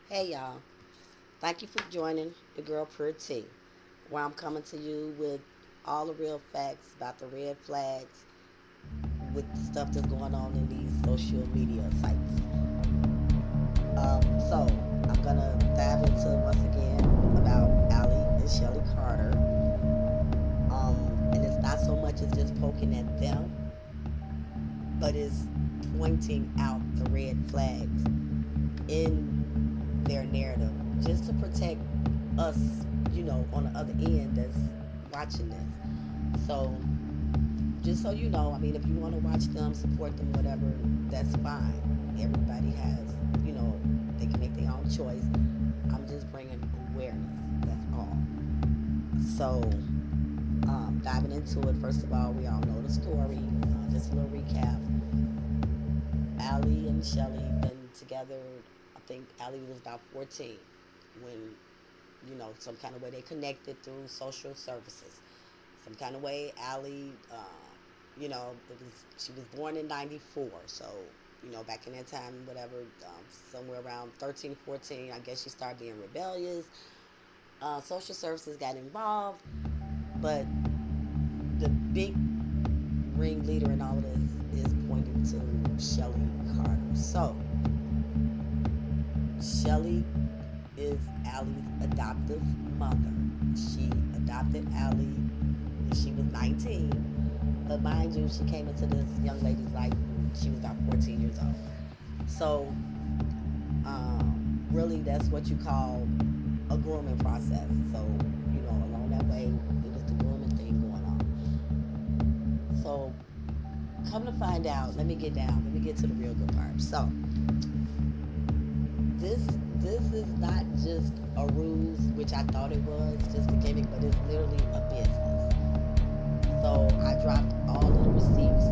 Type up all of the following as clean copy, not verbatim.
Hey y'all, thank you for joining the girl Prudent, where I'm coming to you with all the real facts about the red flags with the stuff that's going on in these social media sites. So I'm gonna dive into once again about Allie and Shelly Carter. And it's not so much as just poking at them, but it's pointing out the red flags in their narrative just to protect us, on the other end that's watching this. So, just so you know, I mean, if you want to watch them, support them, whatever, that's fine. Everybody has, you know, they can make their own choice. I'm just bringing awareness, that's all. So, diving into it, first of all, we all know the story. Just a little recap. Allie and Shelly been together. I think Allie was about 14 when, some kind of way they connected through social services. Some kind of way, Allie, she was born in '94, so back in that time, whatever, somewhere around 13, 14, I guess she started being rebellious. Social services got involved, but the big ringleader in all of this is pointing to Shelly Carter. So Shelly is Allie's adoptive mother. She adopted Allie when she was 19. But mind you, she came into this young lady's life when she was about 14 years old. So, really, that's what you call a grooming process. So, along that way, it was the grooming thing going on. So, come to find out, let me get down. Let me get to the real good part. So, this this is not just a ruse, which I thought it was, just a gimmick, but it's literally a business. So I dropped all of the receipts.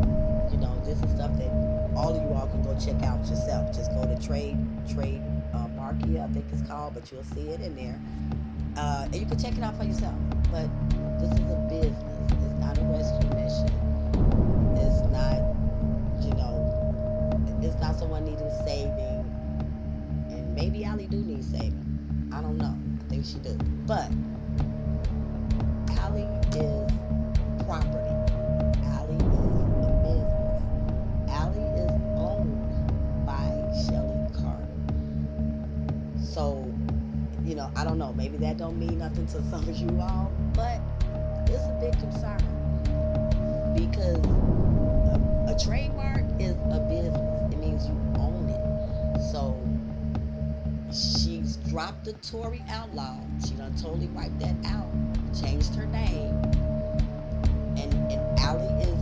This is stuff that all of you all can go check out yourself. Just go to Trade Markia, I think it's called, but you'll see it in there, and you can check it out for yourself. But this is a business. It's not a rescue mission. It's not, it's not someone needing saving. And maybe Allie do need saving. I don't know. I think she do. But Allie is property. Allie is a business. Allie is owned by Shelly Carter. So, I don't know. Maybe that don't mean nothing to some of you all, but it's a big concern because a trademark is a business. It means you own it. So she's dropped the Tory Outlaw. She done totally wiped that out. Changed her name. And Allie is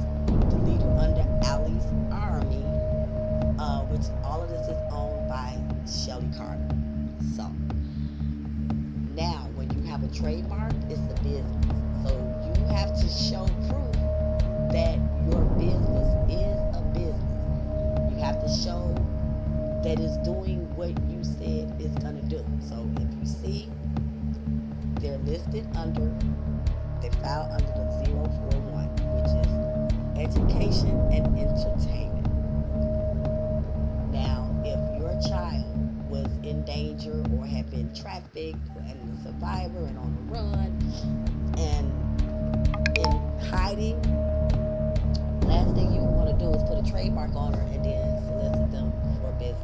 the leader under Allie's army, which all of this is owned by Shelly Carter. So now, when you have a trademark, it's a business. So you have to show proof that your business is a business. You have to show that it's doing what you said it's gonna do. So if you see they're listed under, they file under the 041, which is education and entertainment. Now, if your child was in danger or had been trafficked and a survivor and on the run and in hiding, last thing you want to do is put a trademark on her and then solicit them for business.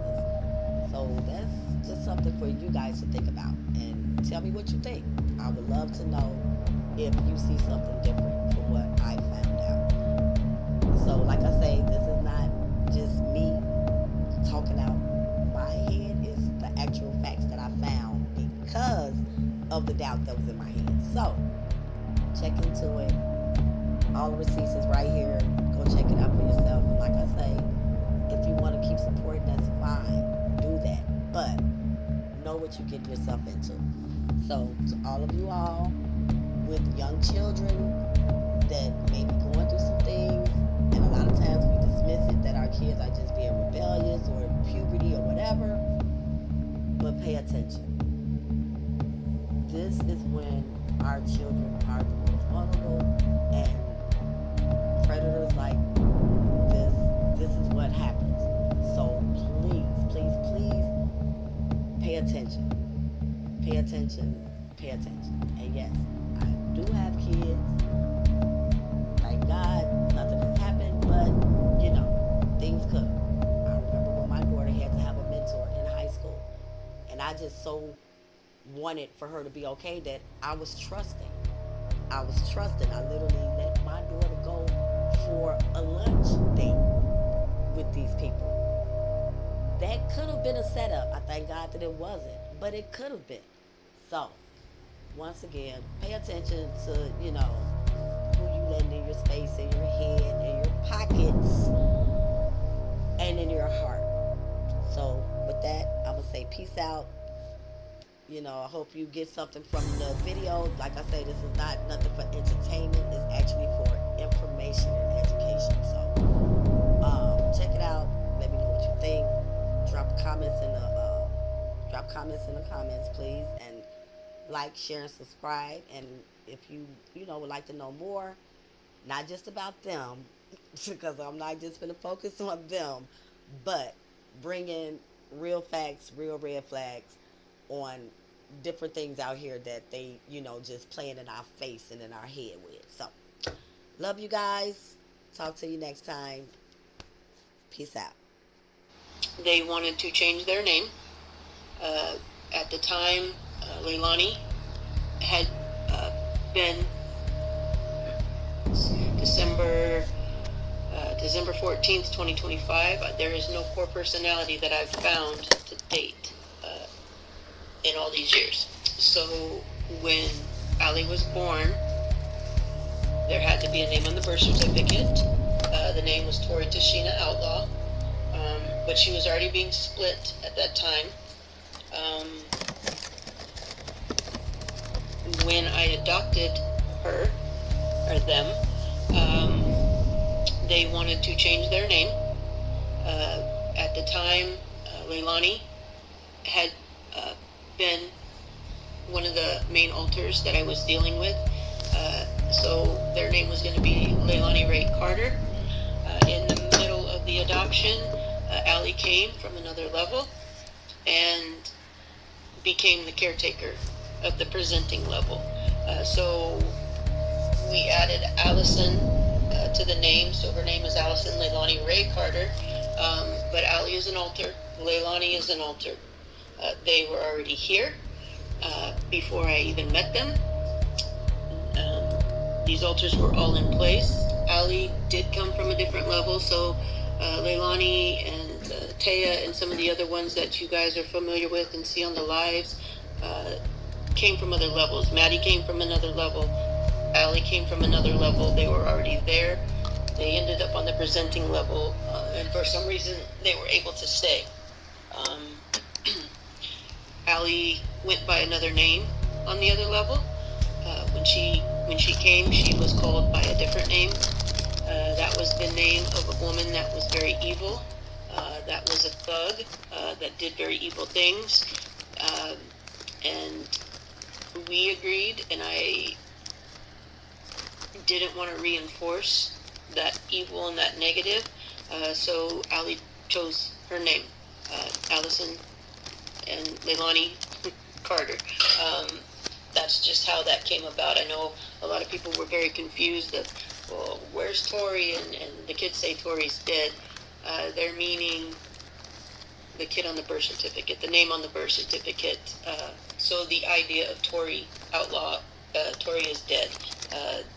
So that's just something for you guys to think about and tell me what you think. I would love to know if you see something different from what I found out. So, like I say, this is not just me talking out my head. It's the actual facts that I found because of the doubt that was in my head. So, check into it. All the receipts is right here. Go check it out for yourself. And like I say, if you want to keep supporting, that's fine. Do that. But know what you get yourself into. So, to all of you all with young children that may be going through some things, and a lot of times we dismiss it that our kids are just being rebellious or puberty or whatever, but pay attention. This is when our children are the most vulnerable, and predators like this is what happens. So please, please, please pay attention. Pay attention. Pay attention. And yes, I do have kids. Thank God, nothing has happened, but things could. I remember when my daughter had to have a mentor in high school, and I just so wanted for her to be okay that I was trusting. I was trusting. I literally let my daughter go for a lunch date with these people. That could have been a setup. I thank God that it wasn't, but it could have been. So, once again, pay attention to, who you letting in your space, in your head, in your pockets, and in your heart. So, with that, I'm going to say peace out. I hope you get something from the video. Like I say, this is not nothing for entertainment. It's actually for information and education. So, check it out. Let me know what you think. Drop comments in the comments, please, and like, share, and subscribe. And if you would like to know more, not just about them, because I'm not just going to focus on them, but bring in real facts, real red flags on different things out here that they, just playing in our face and in our head with. So, love you guys. Talk to you next time. Peace out. They wanted to change their name. At the time, Leilani had been December 14th, 2025. There is no core personality that I've found to date in all these years. So when Ali was born, there had to be a name on the birth certificate. The name was Tori Tashina Outlaw, but she was already being split at that time. When I adopted her, or them, they wanted to change their name. At the time, Leilani had been one of the main altars that I was dealing with. So their name was going to be Leilani Ray Carter. In the middle of the adoption, Allie came from another level and became the caretaker of the presenting level. So we added Allison to the name. So her name is Allison Leilani Ray Carter. But Allie is an altar. Leilani is an altar. They were already here before I even met them. These altars were all in place. Ali did come from a different level, so Leilani and Taya and some of the other ones that you guys are familiar with and see on the lives came from other levels. Maddie came from another level. Ali came from another level. They were already there. They ended up on the presenting level, and for some reason they were able to stay. Ali went by another name on the other level. When she came, she was called by a different name. That was the name of a woman that was very evil. That was a thug that did very evil things. And we agreed, and I didn't want to reinforce that evil and that negative. So Ali chose her name, Allison and Leilani Carter. That's just how that came about. I know a lot of people were very confused that, well, where's Tori? And the kids say Tori's dead. They're meaning the kid on the birth certificate, the name on the birth certificate. So the idea of Tori Outlaw, Tori is dead.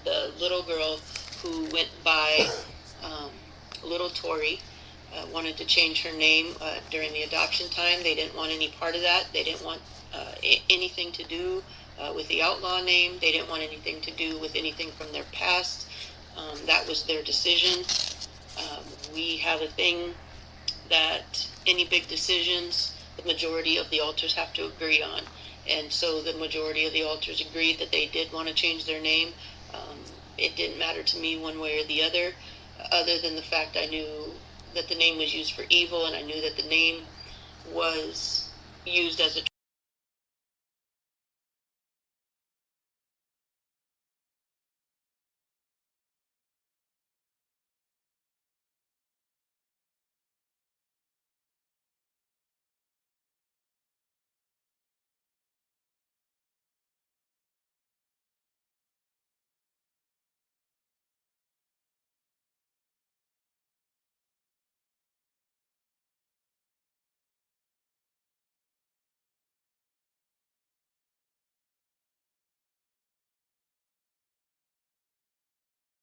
The little girl who went by Little Tori wanted to change her name during the adoption time. They didn't want any part of that. They didn't want anything to do with the outlaw name. They didn't want anything to do with anything from their past. That was their decision. We have a thing that any big decisions, the majority of the altars have to agree on. And so the majority of the altars agreed that they did want to change their name. It didn't matter to me one way or the other than the fact I knew that the name was used for evil, and I knew that the name was used as a